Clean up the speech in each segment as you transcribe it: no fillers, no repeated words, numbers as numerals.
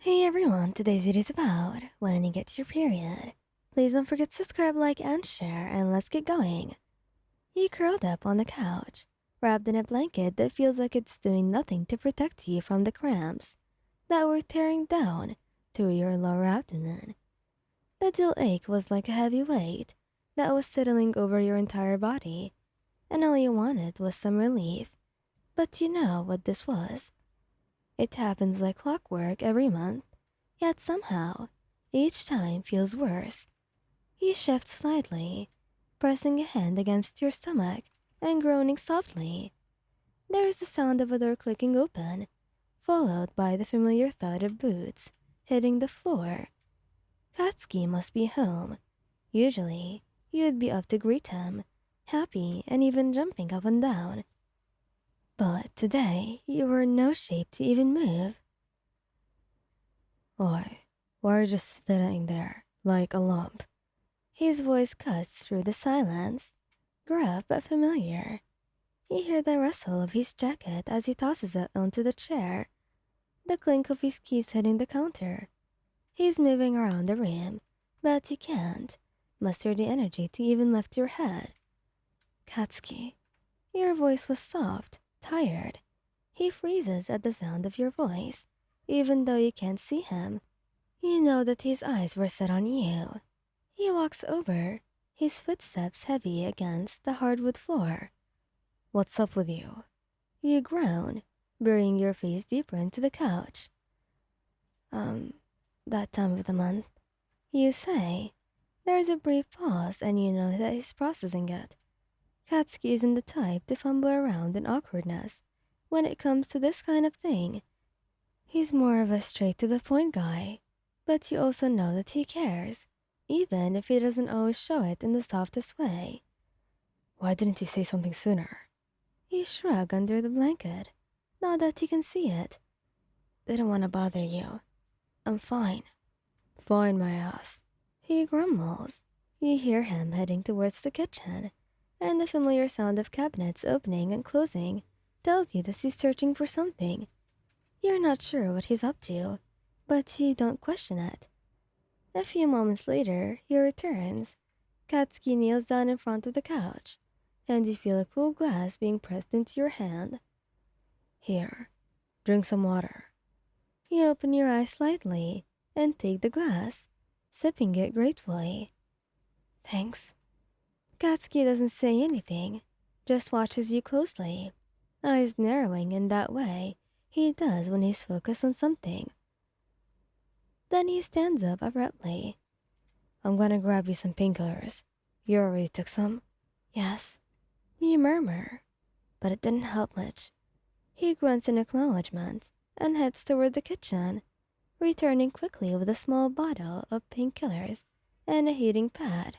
Hey everyone, today's video is about when you get your period. Please don't forget to subscribe, like, and share, and let's get going. You curled up on the couch, wrapped in a blanket that feels like it's doing nothing to protect you from the cramps that were tearing down through your lower abdomen. The dull ache was like a heavy weight that was settling over your entire body, and all you wanted was some relief. But you know what this was. It happens like clockwork every month, yet somehow, each time feels worse. You shift slightly, pressing a hand against your stomach and groaning softly. There is the sound of a door clicking open, followed by the familiar thud of boots hitting the floor. Katsky must be home. Usually, you'd be up to greet him, happy and even jumping up and down. But today, you were in no shape to even move. Why are you just sitting there, like a lump? His voice cuts through the silence, gruff but familiar. You hear the rustle of his jacket as he tosses it onto the chair, the clink of his keys hitting the counter. He's moving around the room, but you can't muster the energy to even lift your head. Katsky, your voice was soft, tired. He freezes at the sound of your voice, even though you can't see him. You know that his eyes were set on you. He walks over, his footsteps heavy against the hardwood floor. What's up with you? You groan, burying your face deeper into the couch. Um, that time of the month. You say. There's a brief pause and you know that he's processing it. Katsky isn't the type to fumble around in awkwardness when it comes to this kind of thing. He's more of a straight-to-the-point guy, but you also know that he cares, even if he doesn't always show it in the softest way. Why didn't you say something sooner? You shrug under the blanket, now that he can see it. Didn't want to bother you. I'm fine. Fine, my ass. He grumbles. You hear him heading towards the kitchen, and the familiar sound of cabinets opening and closing tells you that he's searching for something. You're not sure what he's up to, but you don't question it. A few moments later, he returns. Katsky kneels down in front of the couch, and you feel a cool glass being pressed into your hand. Here, drink some water. You open your eyes slightly and take the glass, sipping it gratefully. Thanks. Katsky doesn't say anything, just watches you closely, eyes narrowing in that way he does when he's focused on something. Then he stands up abruptly. I'm gonna grab you some painkillers. You already took some? Yes. You murmur, but it didn't help much. He grunts in acknowledgement and heads toward the kitchen, returning quickly with a small bottle of painkillers and a heating pad.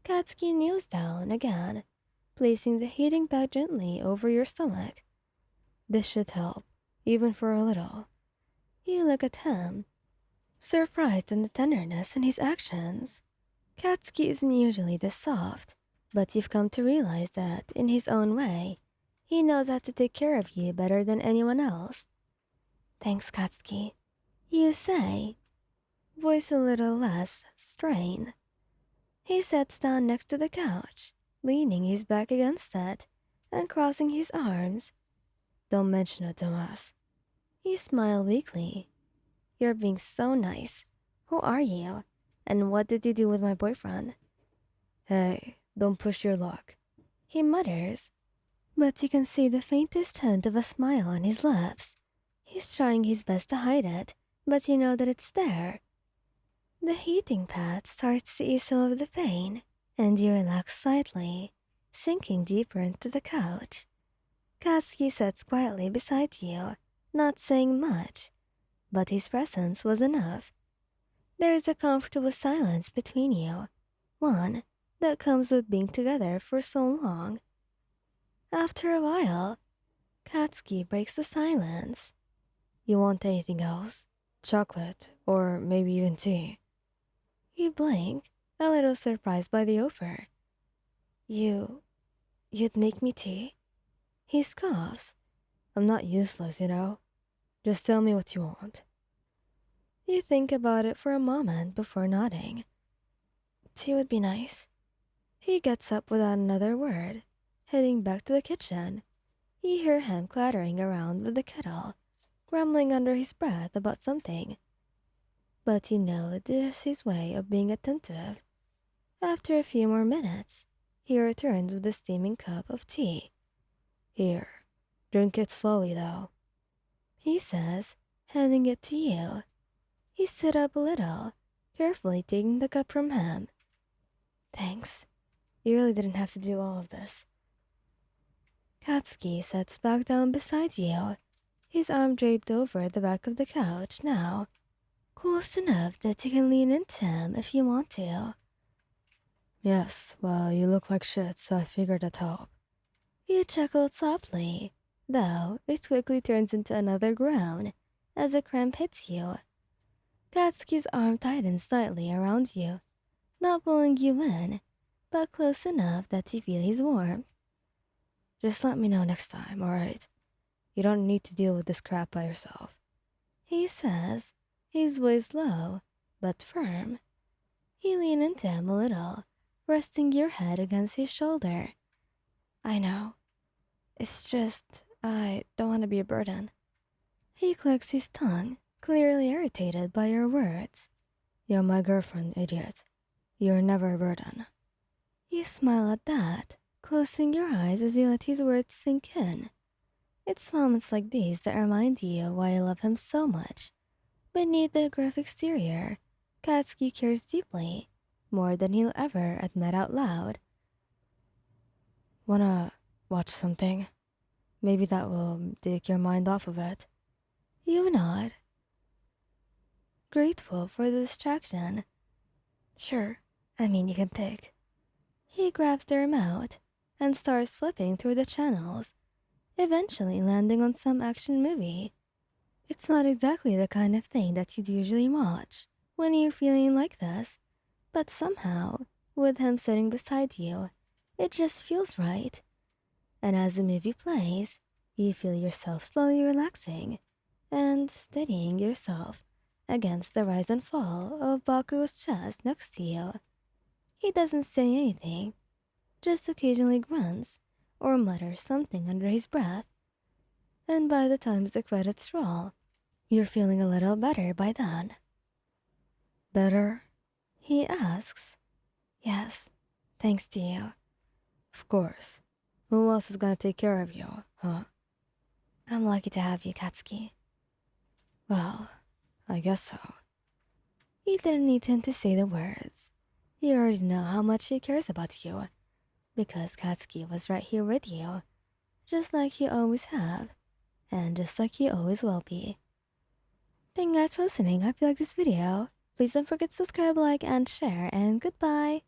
Katsky kneels down again, placing the heating pad gently over your stomach. This should help, even for a little. You look at him, surprised in the tenderness in his actions. Katsky isn't usually this soft, but you've come to realize that, in his own way, he knows how to take care of you better than anyone else. Thanks, Katsky. You say, voice a little less strained. He sits down next to the couch, leaning his back against it and crossing his arms. Don't mention it, Tomas. You smile weakly. You're being so nice. Who are you? And what did you do with my boyfriend? Hey, don't push your luck. He mutters, but you can see the faintest hint of a smile on his lips. He's trying his best to hide it, but you know that it's there. The heating pad starts to ease some of the pain, and you relax slightly, sinking deeper into the couch. Katsky sits quietly beside you, not saying much, but his presence was enough. There is a comfortable silence between you, one that comes with being together for so long. After a while, Katsky breaks the silence. You want anything else? Chocolate, or maybe even tea? You blink, a little surprised by the offer. You'd make me tea? He scoffs. I'm not useless, you know. Just tell me what you want. You think about it for a moment before nodding. Tea would be nice. He gets up without another word, heading back to the kitchen. You hear him clattering around with the kettle, grumbling under his breath about something. But you know this is his way of being attentive. After a few more minutes, he returns with a steaming cup of tea. Here, drink it slowly though, he says, handing it to you. You sit up a little, carefully taking the cup from him. Thanks. You really didn't have to do all of this. Katsky sits back down beside you, his arm draped over the back of the couch now, close enough that you can lean into him if you want to. Yes, well, you look like shit, so I figured I'd help. You chuckled softly, though it quickly turns into another groan as a cramp hits you. Katsky's arm tightens slightly around you, not pulling you in, but close enough that you feel his warmth. Just let me know next time, alright? You don't need to deal with this crap by yourself. He says, his voice low, but firm. You lean into him a little, resting your head against his shoulder. I know. It's just, I don't want to be a burden. He clicks his tongue, clearly irritated by your words. You're my girlfriend, idiot. You're never a burden. You smile at that, closing your eyes as you let his words sink in. It's moments like these that remind you why I love him so much. Beneath the gruff exterior, Katsky cares deeply, more than he'll ever admit out loud. Wanna watch something? Maybe that will take your mind off of it. You nod, grateful for the distraction. Sure, I mean you can pick. He grabs the remote and starts flipping through the channels, eventually landing on some action movie. It's not exactly the kind of thing that you'd usually watch when you're feeling like this, but somehow, with him sitting beside you, it just feels right. And as the movie plays, you feel yourself slowly relaxing and steadying yourself against the rise and fall of Bakugou's chest next to you. He doesn't say anything, just occasionally grunts or mutters something under his breath. And by the time the credits roll, you're feeling a little better by then. Better? He asks. Yes, thanks to you. Of course. Who else is gonna take care of you, huh? I'm lucky to have you, Katsky. Well, I guess so. You didn't need him to say the words. You already know how much he cares about you, because Katsky was right here with you, just like you always have, and just like you always will be. Thank you guys for listening. Hope you like this video. Please don't forget to subscribe, like, and share, and goodbye.